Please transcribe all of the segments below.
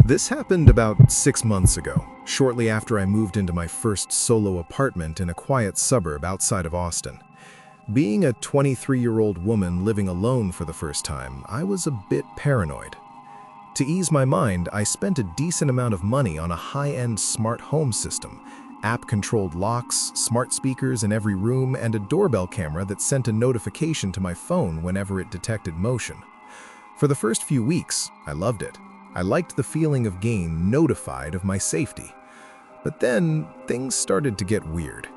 This happened about 6 months ago, shortly after I moved into my first solo apartment in a quiet suburb outside of Austin. Being a 23-year-old woman living alone for the first time, I was a bit paranoid. To ease my mind, I spent a decent amount of money on a high-end smart home system, app-controlled locks, smart speakers in every room, and a doorbell camera that sent a notification to my phone whenever it detected motion. For the first few weeks, I loved it. I liked the feeling of being notified of my safety. But then, things started to get weird.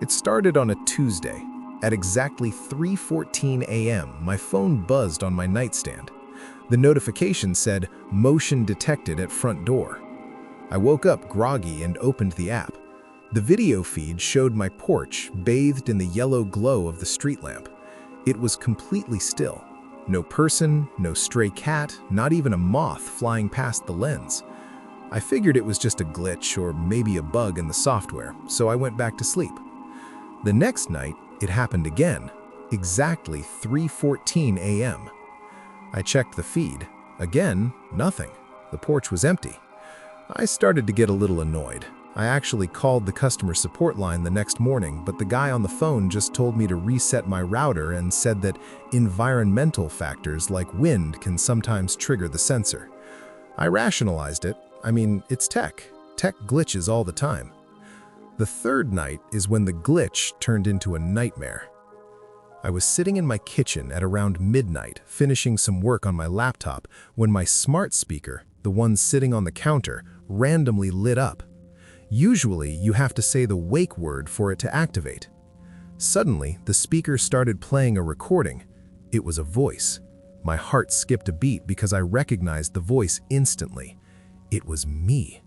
It started on a Tuesday. At exactly 3:14 a.m., my phone buzzed on my nightstand. The notification said, "Motion detected at front door." I woke up groggy and opened the app. The video feed showed my porch bathed in the yellow glow of the street lamp. It was completely still. No person, no stray cat, not even a moth flying past the lens. I figured it was just a glitch or maybe a bug in the software, so I went back to sleep. The next night, it happened again, exactly 3:14 a.m. I checked the feed. Again, nothing. The porch was empty. I started to get a little annoyed. I actually called the customer support line the next morning, but the guy on the phone just told me to reset my router and said that environmental factors like wind can sometimes trigger the sensor. I rationalized it. I mean, it's tech. Tech glitches all the time. The third night is when the glitch turned into a nightmare. I was sitting in my kitchen at around midnight, finishing some work on my laptop, when my smart speaker, the one sitting on the counter, randomly lit up. Usually, you have to say the wake word for it to activate. Suddenly, the speaker started playing a recording. It was a voice. My heart skipped a beat because I recognized the voice instantly. It was me.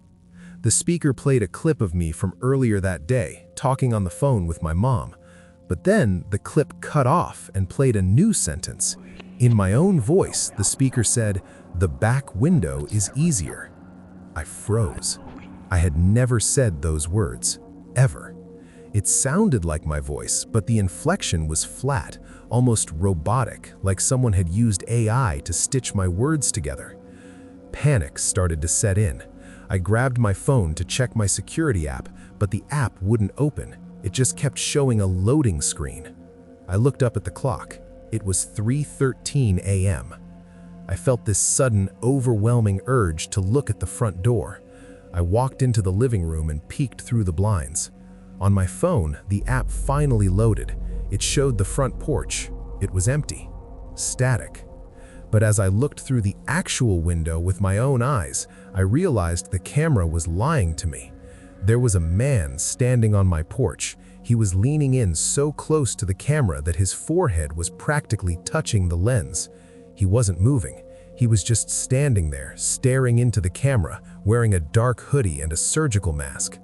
The speaker played a clip of me from earlier that day, talking on the phone with my mom. But then, the clip cut off and played a new sentence. In my own voice, the speaker said, "The back window is easier." I froze. I had never said those words, ever. It sounded like my voice, but the inflection was flat, almost robotic, like someone had used AI to stitch my words together. Panic started to set in. I grabbed my phone to check my security app, but the app wouldn't open. It just kept showing a loading screen. I looked up at the clock. It was 3:13 a.m. I felt this sudden, overwhelming urge to look at the front door. I walked into the living room and peeked through the blinds. On my phone, the app finally loaded. It showed the front porch. It was empty, static. But as I looked through the actual window with my own eyes, I realized the camera was lying to me. There was a man standing on my porch. He was leaning in so close to the camera that his forehead was practically touching the lens. He wasn't moving. He was just standing there, staring into the camera, wearing a dark hoodie and a surgical mask.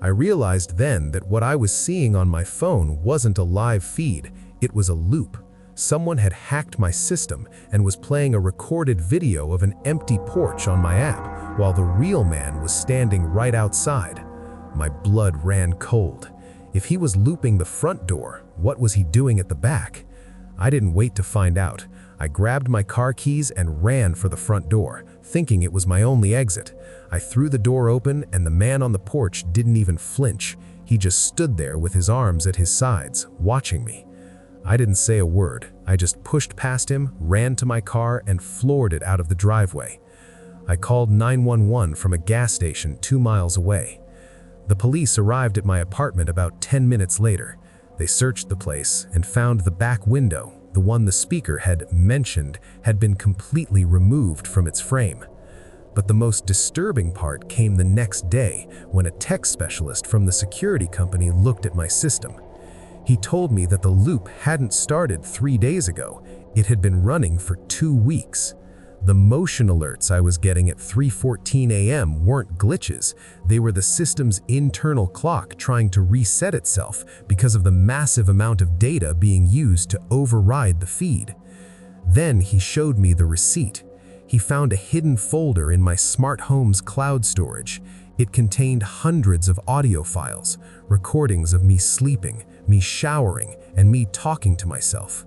I realized then that what I was seeing on my phone wasn't a live feed, it was a loop. Someone had hacked my system and was playing a recorded video of an empty porch on my app, while the real man was standing right outside. My blood ran cold. If he was looping the front door, what was he doing at the back? I didn't wait to find out. I grabbed my car keys and ran for the front door, thinking it was my only exit. I threw the door open and the man on the porch didn't even flinch. He just stood there with his arms at his sides, watching me. I didn't say a word. I just pushed past him, ran to my car, and floored it out of the driveway. I called 911 from a gas station 2 miles away. The police arrived at my apartment about 10 minutes later. They searched the place and found the back window, the one the speaker had mentioned, had been completely removed from its frame. But the most disturbing part came the next day when a tech specialist from the security company looked at my system. He told me that the loop hadn't started 3 days ago. It had been running for 2 weeks. The motion alerts I was getting at 3:14 a.m. weren't glitches. They were the system's internal clock trying to reset itself because of the massive amount of data being used to override the feed. Then he showed me the receipt. He found a hidden folder in my smart home's cloud storage. It contained hundreds of audio files, recordings of me sleeping, me showering, and me talking to myself.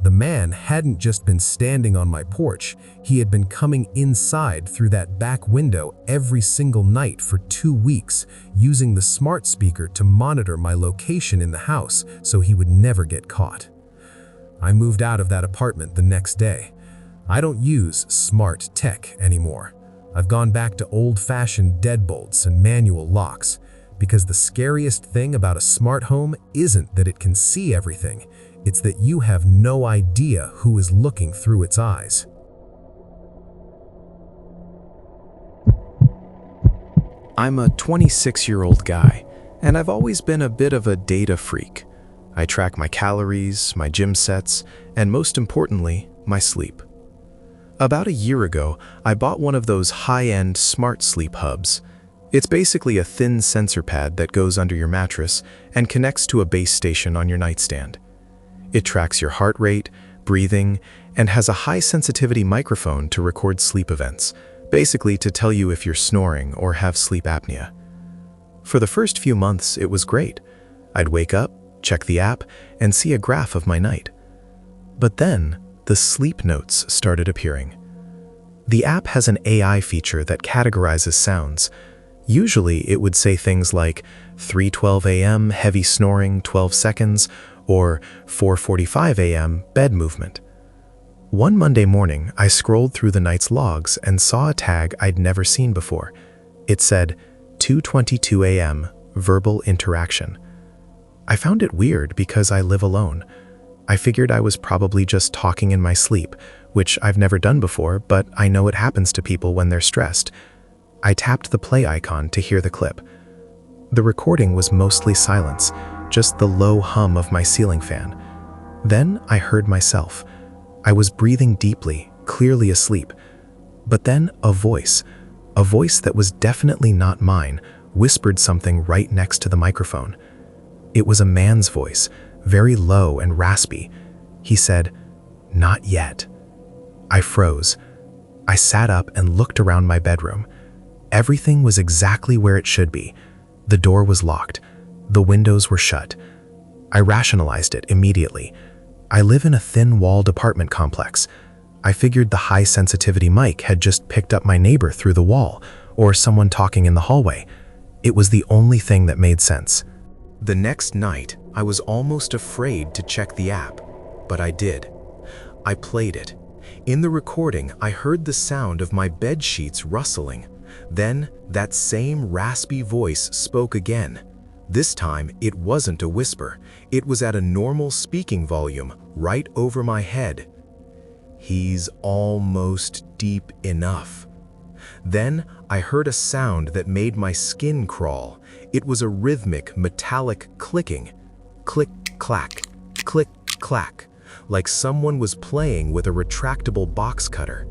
The man hadn't just been standing on my porch, he had been coming inside through that back window every single night for 2 weeks, using the smart speaker to monitor my location in the house so he would never get caught. I moved out of that apartment the next day. I don't use smart tech anymore. I've gone back to old-fashioned deadbolts and manual locks, because the scariest thing about a smart home isn't that it can see everything, it's that you have no idea who is looking through its eyes. I'm a 26-year-old guy, and I've always been a bit of a data freak. I track my calories, my gym sets, and most importantly, my sleep. About a year ago, I bought one of those high-end smart sleep hubs. It's basically a thin sensor pad that goes under your mattress and connects to a base station on your nightstand. It tracks your heart rate, breathing, and has a high-sensitivity microphone to record sleep events, basically to tell you if you're snoring or have sleep apnea. For the first few months, it was great. I'd wake up, check the app, and see a graph of my night. But then, the sleep notes started appearing. The app has an AI feature that categorizes sounds. Usually, it would say things like 3:12 a.m. heavy snoring 12 seconds or 4:45 a.m. bed movement. One Monday morning, I scrolled through the night's logs and saw a tag I'd never seen before. It said, 2:22 a.m. verbal interaction. I found it weird because I live alone. I figured I was probably just talking in my sleep, which I've never done before, but I know it happens to people when they're stressed. I tapped the play icon to hear the clip. The recording was mostly silence, just the low hum of my ceiling fan. Then I heard myself. I was breathing deeply, clearly asleep. But then a voice that was definitely not mine, whispered something right next to the microphone. It was a man's voice, very low and raspy. He said, "Not yet." I froze. I sat up and looked around my bedroom. Everything was exactly where it should be. The door was locked. The windows were shut. I rationalized it immediately. I live in a thin-walled apartment complex. I figured the high-sensitivity mic had just picked up my neighbor through the wall, or someone talking in the hallway. It was the only thing that made sense. The next night, I was almost afraid to check the app, but I did. I played it. In the recording, I heard the sound of my bed sheets rustling. Then, that same raspy voice spoke again. This time, it wasn't a whisper. It was at a normal speaking volume, right over my head. "He's almost deep enough." Then, I heard a sound that made my skin crawl. It was a rhythmic, metallic clicking. Click, clack, click, clack, like someone was playing with a retractable box cutter.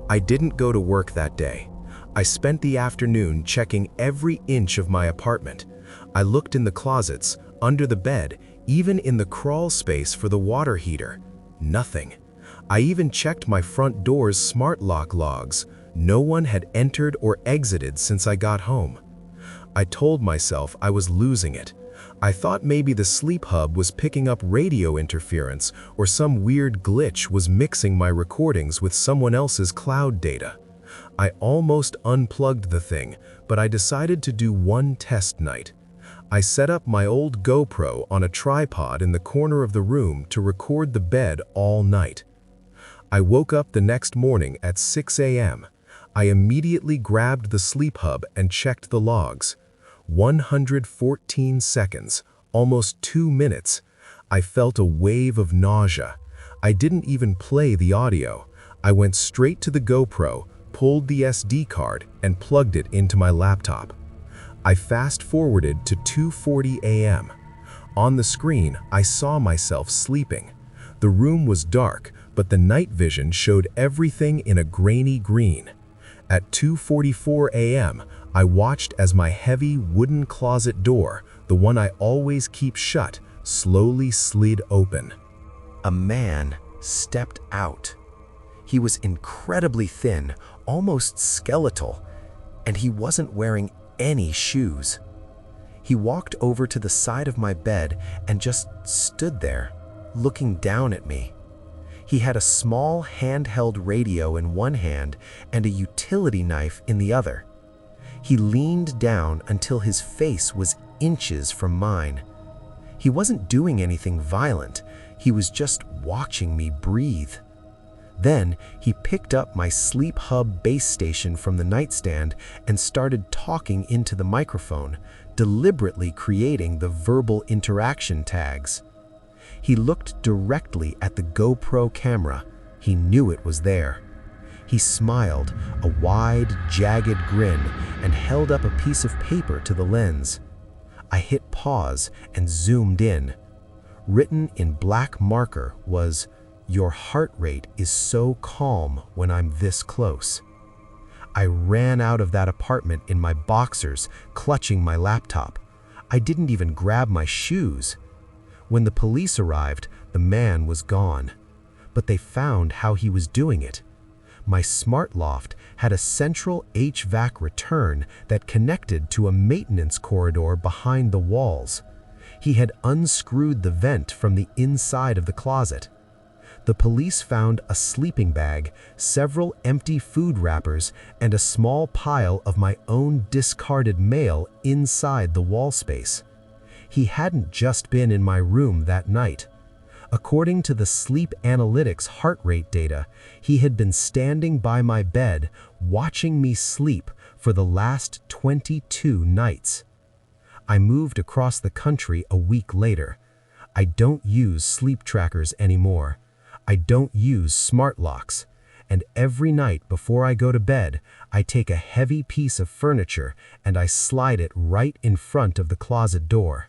I didn't go to work that day. I spent the afternoon checking every inch of my apartment. I looked in the closets, under the bed, even in the crawl space for the water heater. Nothing. I even checked my front door's smart lock logs. No one had entered or exited since I got home. I told myself I was losing it. I thought maybe the sleep hub was picking up radio interference or some weird glitch was mixing my recordings with someone else's cloud data. I almost unplugged the thing, but I decided to do one test night. I set up my old GoPro on a tripod in the corner of the room to record the bed all night. I woke up the next morning at 6 a.m. I immediately grabbed the sleep hub and checked the logs. 114 seconds, almost 2 minutes. I felt a wave of nausea. I didn't even play the audio. I went straight to the GoPro, pulled the SD card, and plugged it into my laptop. I fast-forwarded to 2:40 a.m. On the screen, I saw myself sleeping. The room was dark, but the night vision showed everything in a grainy green. At 2:44 a.m., I watched as my heavy wooden closet door, the one I always keep shut, slowly slid open. A man stepped out. He was incredibly thin, almost skeletal, and he wasn't wearing any shoes. He walked over to the side of my bed and just stood there, looking down at me. He had a small handheld radio in one hand and a utility knife in the other. He leaned down until his face was inches from mine. He wasn't doing anything violent, he was just watching me breathe. Then he picked up my Sleep Hub base station from the nightstand and started talking into the microphone, deliberately creating the verbal interaction tags. He looked directly at the GoPro camera. He knew it was there. He smiled, a wide, jagged grin, and held up a piece of paper to the lens. I hit pause and zoomed in. Written in black marker was, "Your heart rate is so calm when I'm this close." I ran out of that apartment in my boxers, clutching my laptop. I didn't even grab my shoes. When the police arrived, the man was gone. But they found how he was doing it. My smart loft had a central HVAC return that connected to a maintenance corridor behind the walls. He had unscrewed the vent from the inside of the closet. The police found a sleeping bag, several empty food wrappers, and a small pile of my own discarded mail inside the wall space. He hadn't just been in my room that night. According to the sleep analytics heart rate data, he had been standing by my bed, watching me sleep for the last 22 nights. I moved across the country a week later. I don't use sleep trackers anymore. I don't use smart locks. And every night before I go to bed, I take a heavy piece of furniture and I slide it right in front of the closet door.